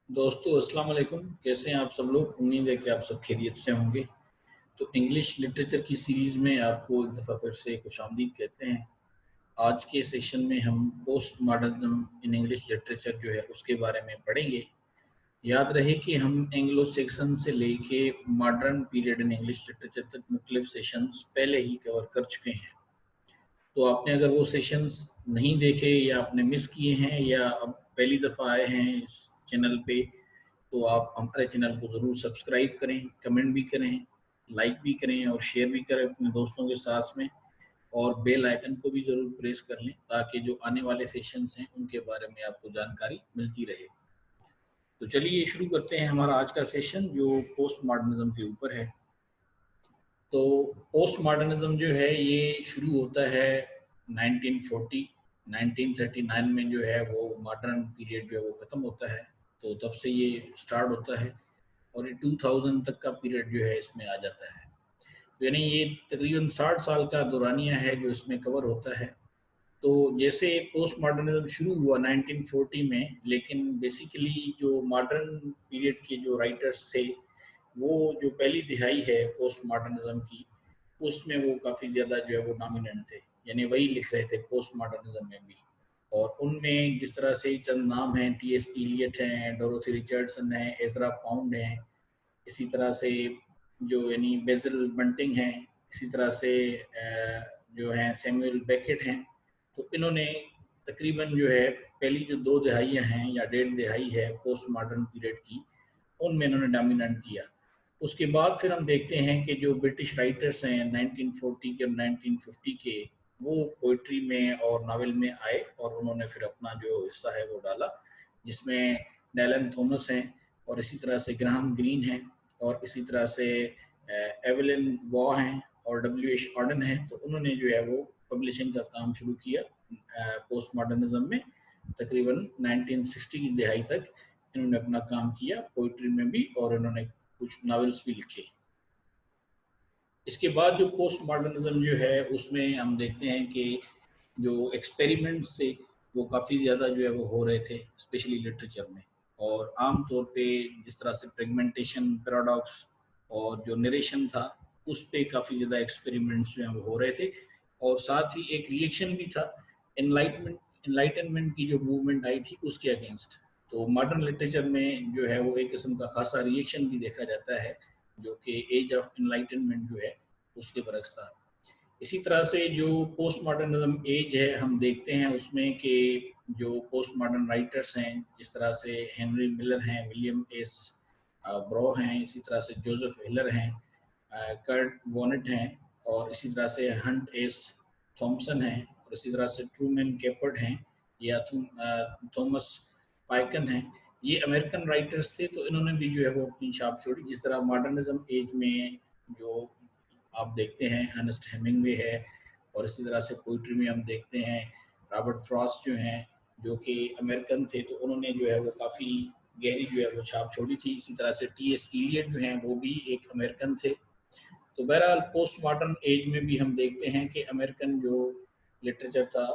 दोस्तों अस्सलाम वालेकुम। कैसे हैं आप सब लोग? उम्मीद है कि आप सब खैरियत से होंगे। तो इंग्लिश लिटरेचर की सीरीज़ में आपको एक दफ़ा फिर से खुशामदीद कहते हैं। आज के सेशन में हम post modernism in English literature जो है उसके बारे में पढ़ेंगे। याद रहे कि हम एंग्लो सेक्सन से लेके modern period in English literature तक मुख्तलिफ सेशंस पहले ही कवर कर चुके हैं। तो आपने अगर वो सेशंस नहीं देखे या आपने मिस किए हैं या अब पहली दफ़ा आए हैं इस चैनल पे, तो आप हमारे चैनल को ज़रूर सब्सक्राइब करें, कमेंट भी करें, लाइक भी करें और शेयर भी करें अपने दोस्तों के साथ में, और बेल आइकन को भी ज़रूर प्रेस कर लें ताकि जो आने वाले सेशंस हैं उनके बारे में आपको जानकारी मिलती रहे। तो चलिए शुरू करते हैं हमारा आज का सेशन जो पोस्ट मॉडर्निज्म के ऊपर है। तो पोस्ट मॉडर्निज्म जो है ये शुरू होता है 1940, 1939 में जो है वो मॉडर्न पीरियड जो है वो ख़त्म होता है। तो तब से ये स्टार्ट होता है और ये 2000 तक का पीरियड जो है इसमें आ जाता है। तो यानी ये तकरीबन 60 साल का दौरानिया है जो इसमें कवर होता है। तो जैसे पोस्ट मॉडर्निज्म शुरू हुआ 1940 में, लेकिन बेसिकली जो मॉडर्न पीरियड के जो राइटर्स थे वो जो पहली दिहाई है पोस्ट मॉडर्निज्म की, उसमें वो काफ़ी ज़्यादा जो है वो डोमिनेंट थे, यानी वही लिख रहे थे पोस्ट मॉडर्निज्म में भी। और उनमें जिस तरह से चंद नाम हैं, टी.एस. इलियट हैं, डोरोथी रिचर्डसन हैं, एज़रा पाउंड हैं, इसी तरह से जो यानी बेसिल बंटिंग हैं, इसी तरह से जो हैं सैमुअल बेकेट हैं। तो इन्होंने तकरीबन जो है पहली जो 2 दिहाइयाँ हैं या डेढ़ दिहाई है पोस्ट मॉडर्न पीरियड की, उनमें इन्होंने डोमिनेट किया। उसके बाद फिर हम देखते हैं कि जो ब्रिटिश राइटर्स हैं 1940 के और 1950 के, वो पोइट्री में और नावल में आए और उन्होंने फिर अपना जो हिस्सा है वो डाला, जिसमें डैलन थॉमस हैं और इसी तरह से ग्राहम ग्रीन हैं और इसी तरह से एवलिन वॉ हैं और डब्ल्यू.एच. ऑर्डन हैं। तो उन्होंने जो है वो पब्लिशिंग का काम शुरू किया पोस्ट मॉडर्निज्म में। तकरीबन 1960 की दिहाई तक इन्होंने अपना काम किया पोइट्री में भी, और इन्होंने कुछ नावल्स भी लिखे। इसके बाद जो पोस्ट मॉडर्निज्म जो है उसमें हम देखते हैं कि जो एक्सपेरिमेंट्स थे वो काफ़ी ज़्यादा जो है वो हो रहे थे, स्पेशली लिटरेचर में। और आम तौर पे जिस तरह से फ्रेगमेंटेशन, पैराडॉक्स और जो नरेशन था, उस पे काफ़ी ज़्यादा एक्सपेरिमेंट्स जो हैं वो हो रहे थे। और साथ ही एक रिएक्शन भी था एनलाइटनमेंट की जो मूवमेंट आई थी उसके अगेंस्ट। तो मॉडर्न लिटरेचर में जो है वो एक किस्म का खासा रिएक्शन भी देखा जाता है, जो कि एज ऑफ एनलाइटनमेंट जो है उसके बरक्स था। इसी तरह से जो पोस्ट मॉडर्निज्म एज है हम देखते हैं उसमें कि जो पोस्ट मॉडर्न राइटर्स हैं, जिस तरह से हेनरी मिलर हैं, विलियम एस ब्रो हैं, इसी तरह से जोसेफ हिलर हैं, कर्ट वॉनेट हैं, और इसी तरह से हंट एस थॉमसन हैं, और इसी तरह से ट्रूमैन कैपर्ट हैं या थॉमस पाइकन हैं। ये अमेरिकन राइटर्स थे, तो इन्होंने भी जो है वो अपनी छाप छोड़ी। जिस तरह मॉडर्निज्म एज में जो आप देखते हैं अर्नेस्ट हेमिंगवे है, और इसी तरह से पोइट्री में हम देखते हैं रॉबर्ट फ्रॉस्ट जो हैं, जो कि अमेरिकन थे, तो उन्होंने जो है वो काफ़ी गहरी जो है वो छाप छोड़ी थी। इसी तरह से टी.एस. इलियट जो हैं वो भी एक अमेरिकन थे। तो बहरहाल पोस्ट मॉडर्न एज में भी हम देखते हैं कि अमेरिकन जो लिटरेचर था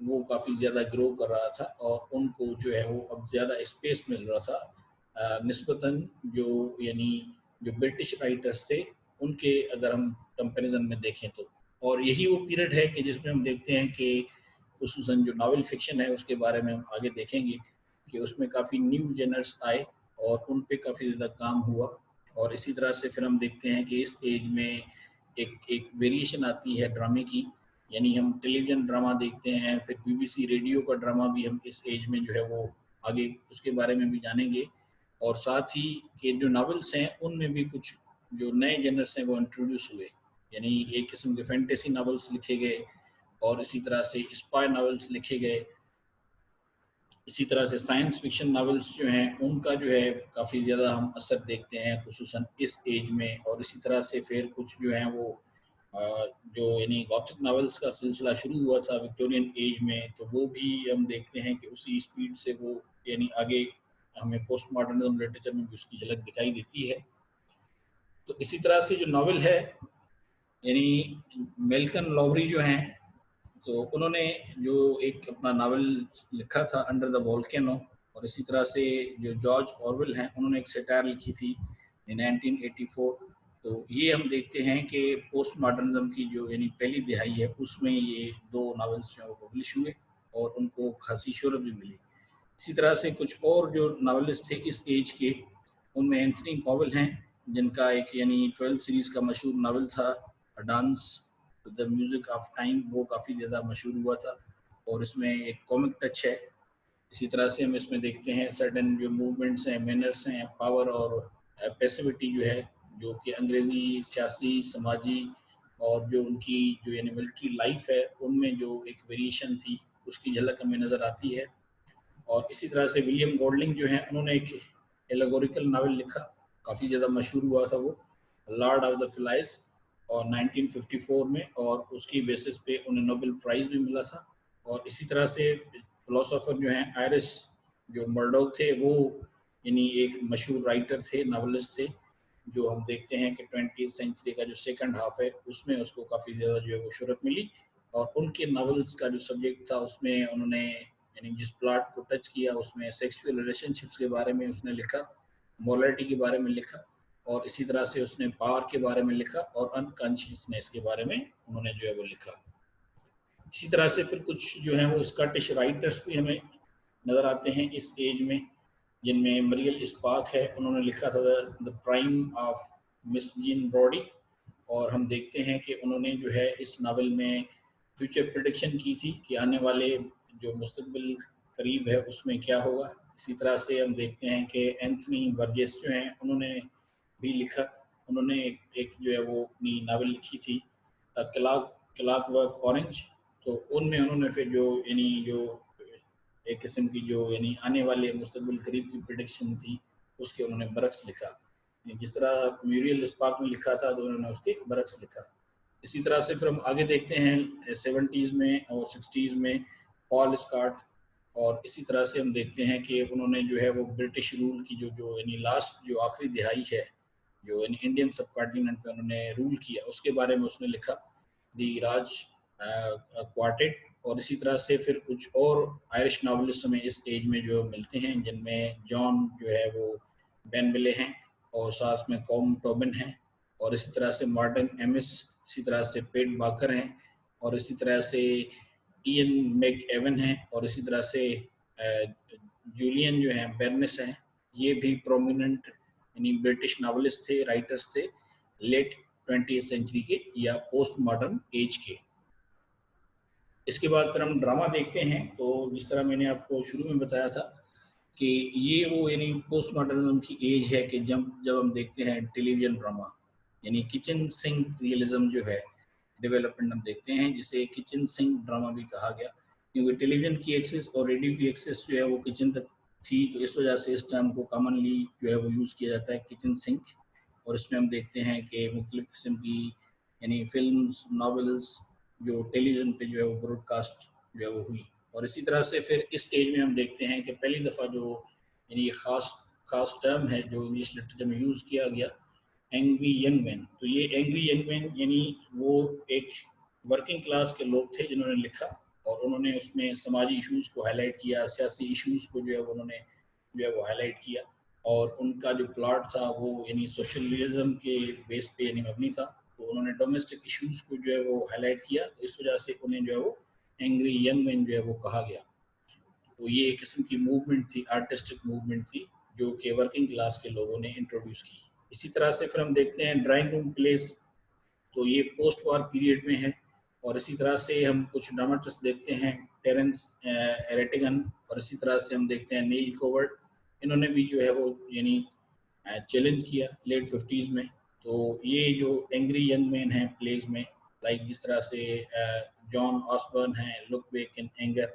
वो काफ़ी ज़्यादा ग्रो कर रहा था और उनको जो है वो अब ज़्यादा स्पेस मिल रहा था निस्बतन जो यानी जो ब्रिटिश राइटर्स थे उनके, अगर हम कंपैरिजन में देखें तो। और यही वो पीरियड है कि जिसमें हम देखते हैं कि खुसूसन जो नावल फिक्शन है उसके बारे में हम आगे देखेंगे कि उसमें काफ़ी न्यू जनर्स आए और उन पे काफ़ी ज़्यादा काम हुआ। और इसी तरह से फिर हम देखते हैं कि इस एज में एक एक वेरिएशन आती है ड्रामे की, यानी हम टेलीविज़न ड्रामा देखते हैं, फिर बीबीसी रेडियो का ड्रामा भी हम इस एज में जो है वो आगे उसके बारे में भी जानेंगे। और साथ ही के जो नावल्स हैं उनमें भी कुछ जो नए जनर्स हैं वो इंट्रोड्यूस हुए, यानी एक किस्म के फैंटेसी नावल्स लिखे गए और इसी तरह से स्पाई नावल्स लिखे गए। इसी तरह से साइंस फिक्शन नावल्स जो हैं उनका जो है काफ़ी ज़्यादा हम असर देखते हैं खुसूसन इस एज में। और इसी तरह से फिर कुछ जो हैं वो जो यानी गॉथिक नावल्स का सिलसिला शुरू हुआ था विक्टोरियन एज में, तो वो भी हम देखते हैं कि उसी स्पीड से वो यानी आगे हमें पोस्ट मॉडर्निज्म लिटरेचर में भी उसकी झलक दिखाई देती है। तो इसी तरह से जो नावल है, यानी मेल्कन लॉवरी जो हैं, तो उन्होंने जो एक अपना नावल लिखा था अंडर द वॉल्केनो, और और इसी तरह से जो जॉर्ज ऑरवेल हैं उन्होंने एक सटायर लिखी थी 1984। तो ये हम देखते हैं कि पोस्ट मॉडर्निज्म की जो यानी पहली दिहाई है उसमें ये दो नावल्स जो पब्लिश हुए और उनको खासी शोहरत भी मिली। इसी तरह से कुछ और जो नावलिस्ट थे इस एज के, उनमें एंथनी पॉवेल हैं जिनका एक यानी 12 सीरीज का मशहूर नावल था dance the music of time, वो काफ़ी ज़्यादा मशहूर हुआ था और इसमें एक कॉमिक टच है। इसी तरह से हम इसमें देखते हैं सर्टेन जो मूवमेंट्स हैं, मैनर्स हैं, पावर और पैसिविटी जो है, जो कि अंग्रेज़ी सियासी समाजी और जो उनकी जो यानी मिलिट्री लाइफ है उनमें जो एक वेरिएशन थी उसकी झलक हमें नज़र आती है। और इसी तरह से विलियम गोल्डिंग जो है उन्होंने एक एलेगोरिकल नावल लिखा, काफ़ी ज़्यादा मशहूर हुआ था वो, लॉर्ड ऑफ द फ्लाइज, और 1954 में, और उसकी बेसिस पे उन्हें नोबेल प्राइज़ भी मिला था। और इसी तरह से फिलोसोफर जो हैं आयरिस जो मर्डॉक थे, वो यानी एक मशहूर राइटर थे, नावलिस्ट थे, जो हम देखते हैं कि 20th सेंचुरी का जो सेकंड हाफ है उसमें उसको काफ़ी ज़्यादा जो है वो शोहरत मिली। और उनके नावल्स का जो सब्जेक्ट था उसमें उन्होंने यानी जिस प्लॉट को टच किया उसमें सेक्सुअल रिलेशनशिप्स के बारे में उसने लिखा, मोरालिटी के बारे में लिखा, और इसी तरह से उसने पावर के बारे में लिखा और अनकॉन्शियसनेस के बारे में उन्होंने जो है वो लिखा। इसी तरह से फिर कुछ जो है वो स्कॉटिश राइटर्स भी हमें नज़र आते हैं इस एज में, जिनमें मरियल स्पार्क है, उन्होंने लिखा था the prime of Miss Jean Brodie. और हम देखते हैं कि उन्होंने जो है इस नावल में फ्यूचर प्रेडिक्शन की थी कि आने वाले जो मुस्तकबिल करीब है उसमें क्या होगा। इसी तरह से हम देखते हैं कि एंथनी बर्जेस जो हैं उन्होंने भी लिखा, उन्होंने एक जो है वो अपनी नावल लिखी थी क्लाक क्लाक वर्क ऑरेंज। तो उनमें उन्होंने फिर जो यानी जो एक किस्म की जो यानी आने वाले मुस्तकबिल करीब की प्रेडिक्शन थी उसके उन्होंने बरक्स लिखा। जिस तरह म्यूरियल स्पार्क में लिखा था तो उन्होंने उसके बरक्स लिखा। इसी तरह से फिर हम आगे देखते हैं 70s में और 60s में पॉल स्कॉट। और इसी तरह से हम देखते हैं कि उन्होंने जो है वो ब्रिटिश रूल की जो जो यानी लास्ट जो आखिरी दिहाई है, जो यानी इंडियन सब कॉन्टिनेंट पे उन्होंने रूल किया उसके बारे में उसने लिखा, दी राज क्वार्टेट। और इसी तरह से फिर कुछ और आयरिश नावलिस्ट हमें इस एज में जो मिलते हैं, जिनमें जॉन जो है वो बेनविले हैं और साथ में कॉम टोबिन हैं, और इसी तरह से मार्टिन एमिस, इसी तरह से पेट बाकर हैं, और इसी तरह से इयन मैक एवन हैं, और इसी तरह से जूलियन जो हैं बेरनिस हैं। ये भी प्रोमिनेंट यानी ब्रिटिश नावलिस्ट थे, राइटर्स थे, लेट 20th सेंचुरी के या पोस्ट मॉडर्न एज के। इसके बाद फिर हम ड्रामा देखते हैं। तो जिस तरह मैंने आपको शुरू में बताया था कि ये वो यानी पोस्ट मॉडर्निज्म की एज है कि जब जब हम देखते हैं टेलीविज़न ड्रामा, यानी किचन सिंक रियलिज्म जो है डेवलपमेंट हम देखते हैं, जिसे किचन सिंक ड्रामा भी कहा गया, क्योंकि टेलीविज़न की एक्सेस और रेडियो की एक्सेस जो है वो किचन तक थी, तो इस वजह से इस टर्म को कॉमनली जो है वो यूज़ किया जाता है, किचन सिंक। और इसमें हम देखते हैं कि मुख्तलिफ़ किस्म की यानी फिल्म्स, नॉवेल्स जो टेलीविज़न पे जो है वो ब्रॉडकास्ट जो है वो हुई। और इसी तरह से फिर इस एज में हम देखते हैं कि पहली दफ़ा जो यानी ये ख़ास टर्म है जो इंग्लिश लिटरेचर में यूज़ किया गया, एंग्री यंग मैन। तो ये एंग्री यंग मैन यानी वो एक वर्किंग क्लास के लोग थे जिन्होंने लिखा, और उन्होंने उसमें समाजी इश्यूज़ को हाईलाइट किया, सियासी इश्यूज़ को जो है उन्होंने जो है वो हाईलाइट किया। और उनका जो प्लॉट था वो यानी सोशलिज्म के बेस पे यानी मबनी था। तो उन्होंने डोमेस्टिक इश्यूज़ को जो है वो हाईलाइट किया, तो इस वजह से उन्हें जो है वो एंग्री यंग मैन जो है वो कहा गया। तो ये एक किस्म की मूवमेंट थी, आर्टिस्टिक मूवमेंट थी, जो कि वर्किंग क्लास के लोगों ने इंट्रोड्यूस की। इसी तरह से फिर हम देखते हैं ड्राइंग रूम प्लेस, तो ये पोस्ट वार पीरियड में है। और इसी तरह से हम कुछ ड्रामाटिस्ट देखते हैं, टेरेंस एरेटिगन, और इसी तरह से हम देखते हैं नील कोवर्ट। इन्होंने भी जो है वो यानी चैलेंज किया लेट 50s में। तो ये जो एंग्री यंग मैन है प्लेज में, लाइक जिस तरह से जॉन ऑसबर्न है, लुक बैक इन एंगर।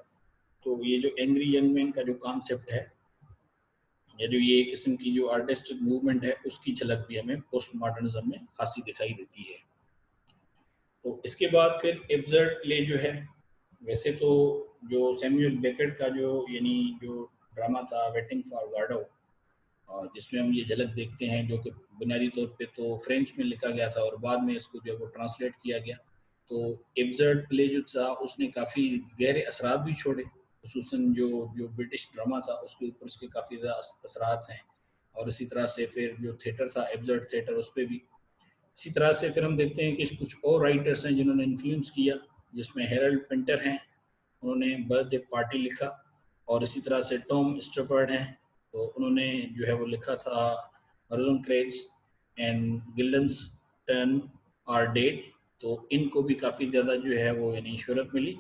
तो ये जो एंग्री यंग मैन का जो कॉन्सेप्ट है, या जो ये किस्म की जो आर्टिस्टिक मूवमेंट है, उसकी झलक भी हमें पोस्ट मॉडर्निज्म में खासी दिखाई देती है। तो इसके बाद फिर एब्सर्ड प्ले जो है, वैसे तो जो सैमुअल बेकेट का जो यानी जो ड्रामा था वेटिंग फॉर गार्डो, और जिसमें हम ये झलक देखते हैं, जो कि बुनियादी तौर पे तो फ्रेंच में लिखा गया था और बाद में इसको जो है वो ट्रांसलेट किया गया। तो एब्सर्ड प्ले जो था उसने काफ़ी गहरे असरात भी छोड़े, खुसूसन जो जो ब्रिटिश ड्रामा था उसके ऊपर उसके काफ़ी ज़्यादा असरात हैं। और इसी तरह से फिर जो थिएटर था, एब्सर्ड थिएटर, उस पे भी। इसी तरह से फिर हम देखते हैं कि कुछ और राइटर्स हैं जिन्होंने इन्फ्लुएंस किया, जिसमें हेरल्ड पिंटर हैं, उन्होंने बर्थडे पार्टी लिखा। और इसी तरह से टॉम स्टपर्ड हैं, तो उन्होंने जो है वो लिखा था रोज़ेनक्रेज़ एंड गिल्डन्स्टर्न आर डेड। तो इनको भी काफ़ी ज़्यादा जो है वो यानी शोहरत मिली।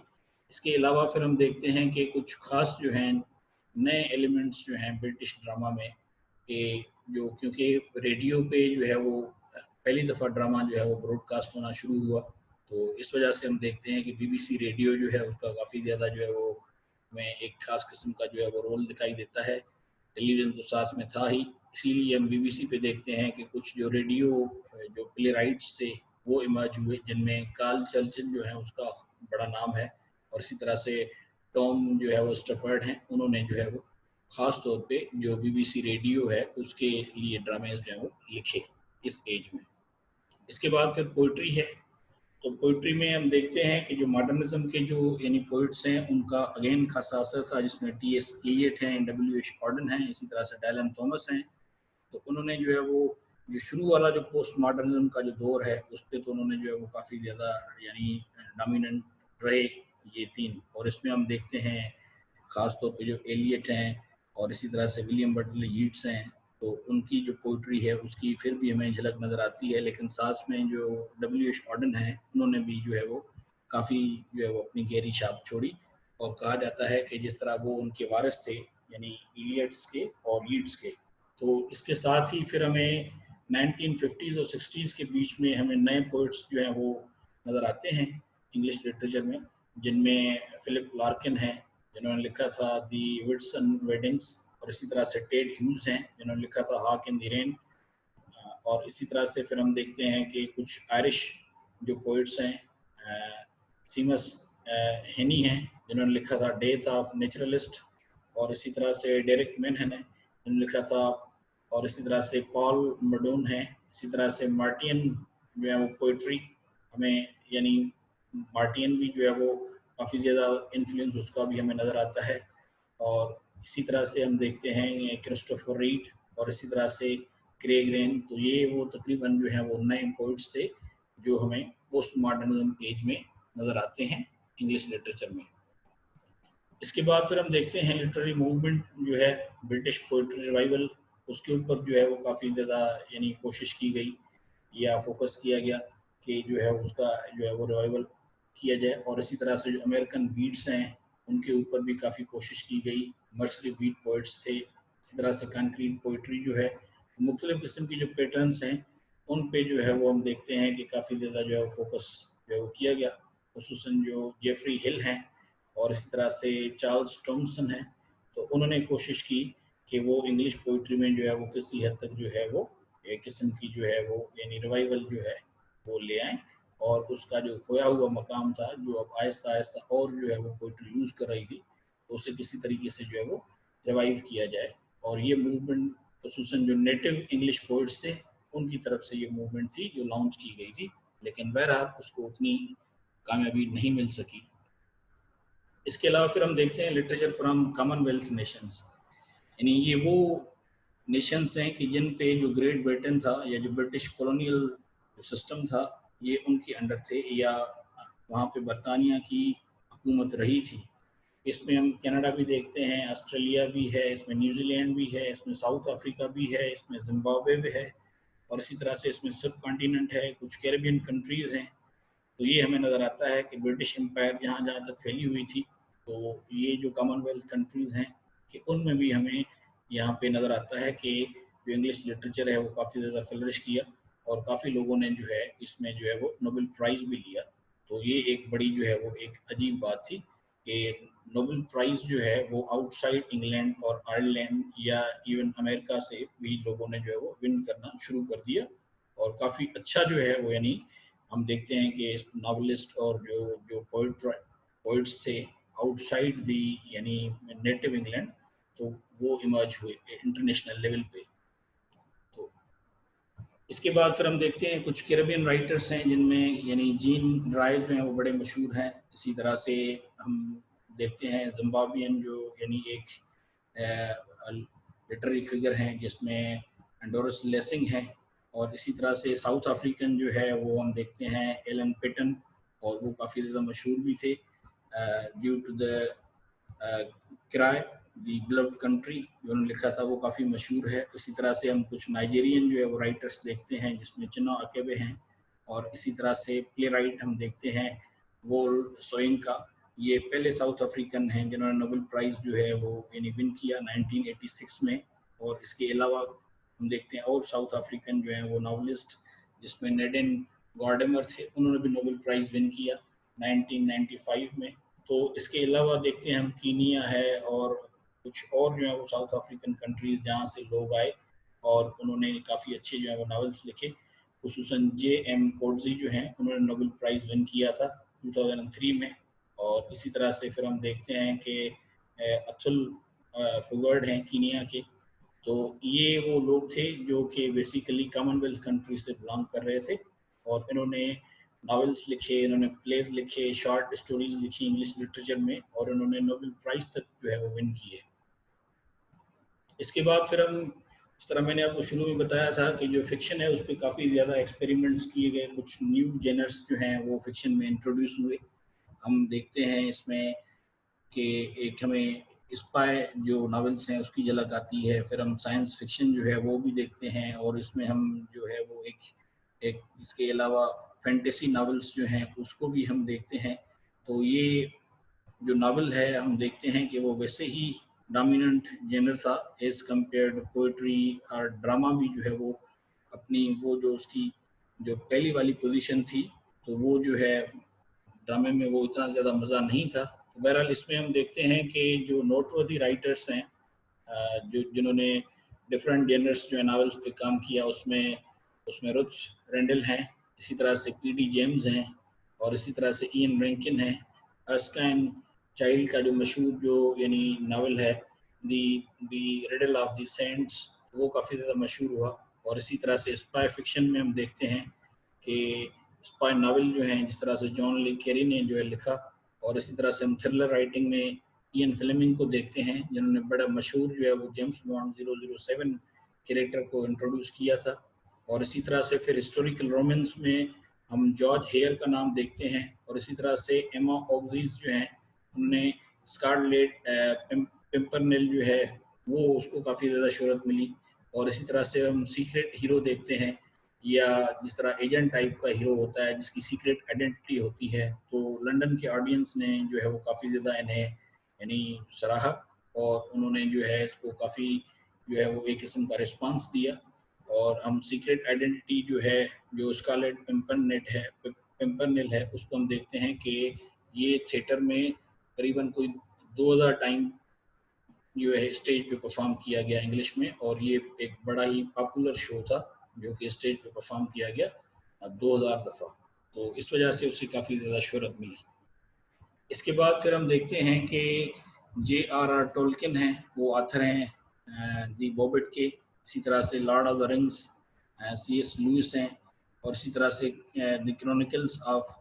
इसके अलावा फिर हम देखते हैं कि कुछ ख़ास जो हैं नए एलिमेंट्स जो हैं ब्रिटिश ड्रामा में, कि जो क्योंकि रेडियो पे जो है वो पहली दफ़ा ड्रामा जो है वो ब्रॉडकास्ट होना शुरू हुआ, तो इस वजह से हम देखते हैं कि बीबीसी रेडियो जो है उसका काफ़ी ज़्यादा जो है वो में एक ख़ास किस्म का जो है वो रोल दिखाई देता है। टेलीविज़न तो साथ में था ही, इसीलिए हम बीबीसी पे देखते हैं कि कुछ जो रेडियो जो प्ले राइट्स थे वो इमर्ज हुए, जिनमें कार्ल चर्चिल जो है उसका बड़ा नाम है। और इसी तरह से टॉम जो है वो स्टपर्ड हैं, उन्होंने जो है वो ख़ास तौर पे जो बीबीसी रेडियो है उसके लिए ड्रामेज़ जो हैं वो लिखे इस एज में। इसके बाद फिर पोइट्री है। तो पोइट्री में हम देखते हैं कि जो मॉडर्निज़्म के जो यानी पोइट्स हैं उनका अगेन खासा असर था, जिसमें टी.एस. एलियट हैं, डब्ल्यू.एच. ऑर्डन हैं, इसी तरह से डायलन थॉमस हैं। तो उन्होंने जो है वो जो शुरू वाला जो पोस्ट मॉडर्निज़्म का जो दौर है उस पे तो उन्होंने जो है वो काफ़ी ज़्यादा यानी डोमिनेंट रहे ये तीन। और इसमें हम देखते हैं ख़ास तौर पे जो एलियट हैं और इसी तरह से विलियम बटलर यीट्स हैं, तो उनकी जो पोइट्री है उसकी फिर भी हमें झलक नज़र आती है। लेकिन साथ में जो डब्ल्यू.एच. ऑर्डन हैं, उन्होंने भी जो है वो काफ़ी जो है वो अपनी गहरी छाप छोड़ी। और कहा जाता है कि जिस तरह वो उनके वारिस थे, यानी इलियट्स के और यीट्स के। तो इसके साथ ही फिर हमें 1950s और 60s के बीच में हमें नए पोइट्स जो हैं वो नज़र आते हैं इंग्लिश लिटरेचर में, जिनमें फ़िलिप लार्किन हैं, जिन्होंने लिखा था दी विट्सन वेडिंग्स। और इसी तरह से टेड ह्यूज हैं, जिन्होंने लिखा था हाक इन द रेन। और इसी तरह से फिर हम देखते हैं कि कुछ आयरिश जो पोइट्स हैं, सीमस हेनी हैं, जिन्होंने लिखा था डेथ ऑफ नेचुरलिस्ट। और इसी तरह से डेरिक मैनहन है, जिन्होंने लिखा था। और इसी तरह से पॉल मडोन है। इसी तरह से मार्टियन जो है वो पोइट्री हमें यानी मार्टियन भी जो है वो काफ़ी ज़्यादा इन्फ्लुएंस उसका भी हमें नज़र आता है। और इसी तरह से हम देखते हैं क्रिस्टोफर रीड और इसी तरह से क्रेग रेन। तो ये वो तकरीबन जो है वो नए पोइट्स थे जो हमें पोस्ट मॉडर्निज्म एज में नज़र आते हैं इंग्लिश लिटरेचर में। इसके बाद फिर हम देखते हैं लिटरेरी मूवमेंट जो है ब्रिटिश पोइट्री रिवाइवल, उसके ऊपर जो है वो काफ़ी ज़्यादा यानी कोशिश की गई या फोकस किया गया कि जो है उसका जो है वो रिवाइवल किया जाए। और इसी तरह से जो अमेरिकन बीट्स हैं उनके ऊपर भी काफ़ी कोशिश की गई। मर्सरी बीट पोइट्स थे, इसी तरह से कंक्रीट पोइट्री जो है मुख्तलिफ़ किस्म की जो पैटर्न्स हैं उन पे जो है वो हम देखते हैं कि काफ़ी ज़्यादा जो है फोकस जो है वो किया गया। खुसूसन जो जेफरी हिल हैं और इसी तरह से चार्ल्स टॉमसन हैं, तो उन्होंने कोशिश की कि वो इंग्लिश पोइट्री में जो है वो किसी हद तक जो है वो एक किस्म की जो है वो यानी रिवाइवल जो है वो ले आएँ। और उसका जो खोया हुआ मकाम था, जो अब आहिस्ता-आहिस्ता और जो है वो पोइट्री लूज़ कर रही थी, तो उसे किसी तरीके से जो है वो रिवाइव किया जाए। और ये मूवमेंट खुसूसन जो नेटिव इंग्लिश पोइट्स थे, उनकी तरफ से ये मूवमेंट थी जो लॉन्च की गई थी। लेकिन बहरहाल उसको उतनी कामयाबी नहीं मिल सकी। इसके अलावा फिर हम देखते हैं लिटरेचर फ्रॉम कॉमनवेल्थ नेशंस, यानी ये वो नेशंस हैं कि जिन पे जो ग्रेट ब्रिटेन था या जो ब्रिटिश कॉलोनियल सिस्टम था ये उनके अंडर थे, या वहाँ पे बरतानिया की हुकूमत रही थी। इसमें हम कनाडा भी देखते हैं, ऑस्ट्रेलिया भी है, इसमें न्यूजीलैंड भी है, इसमें साउथ अफ्रीका भी है, इसमें जिम्बाब्वे भी है। और इसी तरह से इसमें सब कॉन्टिनेंट है, कुछ कैरेबियन कंट्रीज़ हैं। तो ये हमें नज़र आता है कि ब्रिटिश एम्पायर जहाँ जहाँ तक फैली हुई थी, तो ये जो कॉमनवेल्थ कंट्रीज़ हैं कि उनमें भी हमें यहाँ पे नज़र आता है कि जो इंग्लिश लिटरेचर है वो काफ़ी ज़्यादा फ्लरिश किया। और काफ़ी लोगों ने जो है इसमें जो है वो नोबेल प्राइज़ भी लिया। तो ये एक बड़ी जो है वो एक अजीब बात थी कि नोबेल प्राइज़ जो है वो आउटसाइड इंग्लैंड और आयरलैंड या इवन अमेरिका से भी लोगों ने जो है वो विन करना शुरू कर दिया। और काफ़ी अच्छा जो है वो यानी हम देखते हैं कि नॉवलिस्ट और जो जो पोइट्स थे आउटसाइड दी यानी नेटिव इंग्लैंड, तो वो इमर्ज हुए इंटरनेशनल लेवल पे। तो इसके बाद फिर हम देखते हैं कुछ कैरेबियन राइटर्स हैं जिनमें यानी जीन ड्राइव जो हैं वो बड़े मशहूर हैं। इसी तरह से हम देखते हैं जिम्बाब्वियन जो यानी एक लिटरेरी फिगर हैं जिसमें डोरिस लेसिंग हैं, और इसी तरह से साउथ अफ्रीकन जो है वो हम देखते हैं एलन पेटन, और वो काफ़ी ज़्यादा मशहूर भी थे ड्यू टू द किराए दी ब्लव कंट्री जो उन्होंने लिखा था वो काफ़ी मशहूर है। इसी तरह से हम कुछ नाइजीरियन जो है वो राइटर्स देखते हैं जिसमें चिन्ना अकेबे हैं, और इसी तरह से प्ले राइट हम देखते हैं वोल सोयिंका। ये पहले साउथ अफ्रीकन हैं जिन्होंने नोबेल प्राइज़ जो है वो यानी विन किया 1986 में। और इसके अलावा हम देखते हैं और साउथ अफ्रीकन जो हैं वो नॉवलिस्ट जिसमें नेडेन गॉर्डेमर थे, उन्होंने भी नोबेल प्राइज़ विन किया 1995 में। तो इसके अलावा देखते हैं हम कीनिया है और कुछ और जो है वो साउथ अफ्रीकन कंट्रीज़ जहाँ से लोग आए और उन्होंने काफ़ी अच्छे जो है वो नावल्स लिखे। खुसूसन जे एम कोडजी जो हैं उन्होंने नोबेल प्राइज़ विन किया था 2003 में। और इसी तरह से फिर हम देखते हैं कि अतुल फुगर्ड हैं कीनिया के। तो ये वो लोग थे जो कि बेसिकली कॉमनवेल्थ कंट्री से बिलोंग कर रहे थे, और इन्होंने नॉवेल्स लिखे, इन्होंने प्लेज लिखे, शॉर्ट स्टोरीज लिखी इंग्लिश लिटरेचर में, और इन्होंने नोबेल प्राइज़ तक जो है वो विन किए। इसके बाद फिर हम इस तरह मैंने आपको शुरू में बताया था कि जो फिक्शन है उस पर काफ़ी ज़्यादा एक्सपेरिमेंट्स किए गए, कुछ न्यू जेनर्स जो हैं वो फिक्शन में इंट्रोड्यूस हुए। हम देखते हैं इसमें कि एक हमें स्पाई जो नॉवेल्स हैं उसकी झलक आती है, फिर हम साइंस फिक्शन जो है वो भी देखते हैं, और इसमें हम जो है वो एक एक इसके अलावा फैंटेसी नॉवेल्स जो हैं उसको भी हम देखते हैं। तो ये जो नावल है हम देखते हैं कि वो वैसे ही डोमिनेंट जेनर था एज कम्पेयर टू पोइट्री और ड्रामा भी जो है वो अपनी वो जो उसकी जो पहली वाली पोजीशन थी, तो वो जो है ड्रामे में वो इतना ज़्यादा मज़ा नहीं था। तो बहरहाल इसमें हम देखते हैं कि जो नोटवर्दी राइटर्स हैं जो जिन्होंने डिफरेंट जेनर्स जो है नावल्स पे काम किया, उसमें उसमें रुथ रेंडल हैं, इसी तरह से पी.डी. जेम्स हैं, और इसी तरह से इयन रैंकिन हैं। अर्स्काइन चाइल्ड का जो मशहूर जो यानी नावल है दी दी रिडल ऑफ द सेंट्स, वो काफ़ी ज़्यादा मशहूर हुआ। और इसी तरह से स्पाई फिक्शन में हम देखते हैं कि स्पाई नावल जो हैं जिस तरह से जॉन ले कैरी ने जो है लिखा, और इसी तरह से हम थ्रिलर राइटिंग में इयन फ्लेमिंग को देखते हैं जिन्होंने बड़ा मशहूर जो है वो जेम्स बॉन्ड 007 कैरेक्टर को इंट्रोड्यूस किया था। और इसी तरह से फिर हिस्टोरिकल रोमांस में हम जॉर्ज हेयर का नाम देखते हैं, और इसी तरह से एमा ऑक्सीज जो हैं उन्होंने स्कारलेट पिम्परनेल जो है वो उसको काफ़ी ज़्यादा शोहरत मिली। और इसी तरह से हम सीक्रेट हीरो देखते हैं, या जिस तरह एजेंट टाइप का हीरो होता है जिसकी सीक्रेट आइडेंटिटी होती है। तो लंदन के ऑडियंस ने जो है वो काफ़ी ज़्यादा इन्हें यानी सराहा, और उन्होंने जो है इसको काफ़ी जो है वो एक किस्म का रिस्पांस दिया। और हम सीक्रेट आइडेंटिटी जो है जो स्कारलेट पिम्परनेल है उसको हम देखते हैं कि ये थिएटर में करीबन कोई 2000 टाइम जो है स्टेज पे परफॉर्म किया गया इंग्लिश में, और ये एक बड़ा ही पॉपुलर शो था जो कि स्टेज पे परफॉर्म किया गया 2000 दफ़ा। तो इस वजह से उसे काफ़ी ज़्यादा शोहरत मिली। इसके बाद फिर हम देखते हैं कि J.R.R. टोल्किन हैं, वो ऑथर हैं दी बॉबिट के। इसी तरह से Lord of the Rings C.S. Lewis हैं, और इसी तरह से द क्रॉनिकल्स ऑफ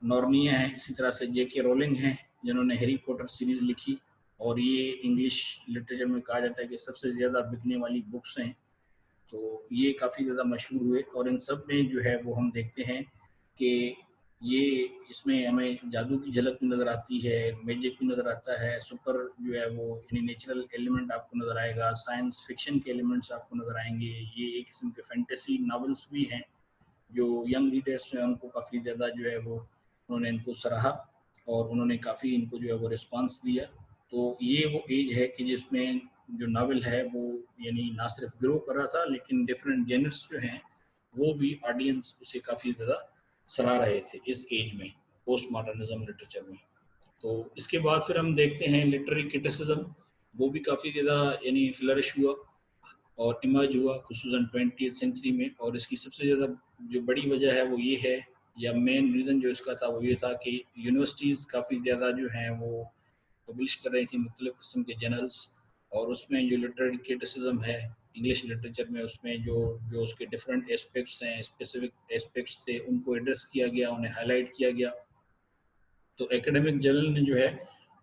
नॉर्निया हैं। इसी तरह से J.K. रोलिंग हैं जिन्होंने हैरी पॉटर सीरीज़ लिखी, और ये इंग्लिश लिटरेचर में कहा जाता है कि सबसे ज़्यादा बिकने वाली बुक्स हैं। तो ये काफ़ी ज़्यादा मशहूर हुए, और इन सब में जो है वो हम देखते हैं कि ये इसमें हमें जादू की झलक भी नज़र आती है, मैजिक भी नज़र आता है, सुपर जो है वो यानी नेचुरल एलिमेंट आपको नज़र आएगा, साइंस फिक्शन के एलिमेंट्स आपको नज़र आएंगे। ये एक किस्म के फैंटेसी नावल्स भी हैं जो यंग रीडर्स हैं उनको काफ़ी ज़्यादा जो है वो उन्होंने इनको सराहा, और उन्होंने काफ़ी इनको जो है वो रिस्पांस दिया। तो ये वो एज है कि जिसमें जो नावल है वो यानी ना सिर्फ ग्रो कर रहा था, लेकिन डिफरेंट जेनर्स जो हैं वो भी ऑडियंस उसे काफ़ी ज़्यादा सराह रहे थे इस एज में, पोस्ट मॉडर्निज्म लिटरेचर में। तो इसके बाद फिर हम देखते हैं लिटरेरी क्रिटिसिज्म, वो भी काफ़ी ज़्यादा यानी फ्लरिश हुआ और इमर्ज हुआ खुसूसन 20th सेंचुरी में। और इसकी सबसे ज़्यादा जो बड़ी वजह है वो ये है, या मेन रीज़न जो इसका था वो ये था कि यूनिवर्सिटीज़ काफ़ी ज़्यादा जो हैं वो पब्लिश कर रही थी मुख्तलिफ़ किस्म के जर्नल्स, और उसमें जो लिटरेरी क्रिटिसिज्म है इंग्लिश लिटरेचर में उसमें जो जो उसके डिफरेंट एस्पेक्ट्स हैं, स्पेसिफिक एस्पेक्ट्स थे, उनको एड्रेस किया गया, उन्हें हाईलाइट किया गया। तो एकेडमिक जर्नल ने जो है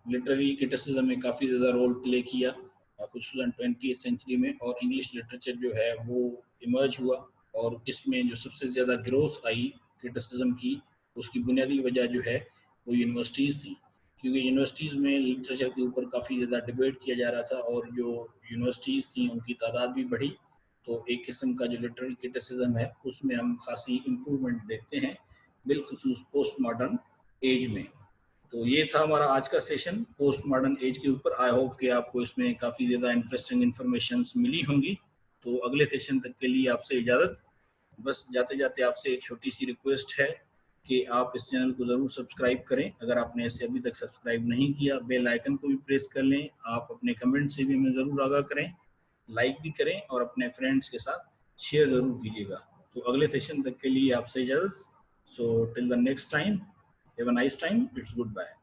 लिटरेरी क्रिटिसिज्म में काफ़ी ज़्यादा रोल प्ले किया खसूसन 20th सेंचुरी में, और इंग्लिश लिटरेचर जो है वो इमर्ज हुआ। और इसमें जो सबसे ज़्यादा ग्रोथ आई क्रिटिसिज्म की, उसकी बुनियादी वजह जो है वो यूनिवर्सिटीज़ थी, क्योंकि यूनिवर्सिटीज़ में लिटरेचर के ऊपर काफ़ी ज़्यादा डिबेट किया जा रहा था, और जो यूनिवर्सिटीज़ थी उनकी तादाद भी बढ़ी। तो एक किस्म का जो लिटरेरी क्रिटिसिज्म है उसमें हम खासी इम्प्रूवमेंट देखते हैं, बिलखुसूस पोस्ट मॉडर्न एज में। तो ये था हमारा आज का सेशन पोस्ट मॉडर्न एज के ऊपर। आई होप कि आपको इसमें काफ़ी ज़्यादा इंटरेस्टिंग इन्फॉर्मेशन मिली होंगी। तो अगले सेशन तक के लिए आपसे इजाज़त। बस जाते जाते आपसे एक छोटी सी रिक्वेस्ट है कि आप इस चैनल को ज़रूर सब्सक्राइब करें। अगर आपने इसे अभी तक सब्सक्राइब नहीं किया, बेल आइकन को भी प्रेस कर लें। आप अपने कमेंट से भी हमें ज़रूर आगाह करें, लाइक भी करें और अपने फ्रेंड्स के साथ शेयर ज़रूर कीजिएगा। तो अगले सेशन तक के लिए आपसे इजाज़त। So till the next time, have a nice time, it's good bye.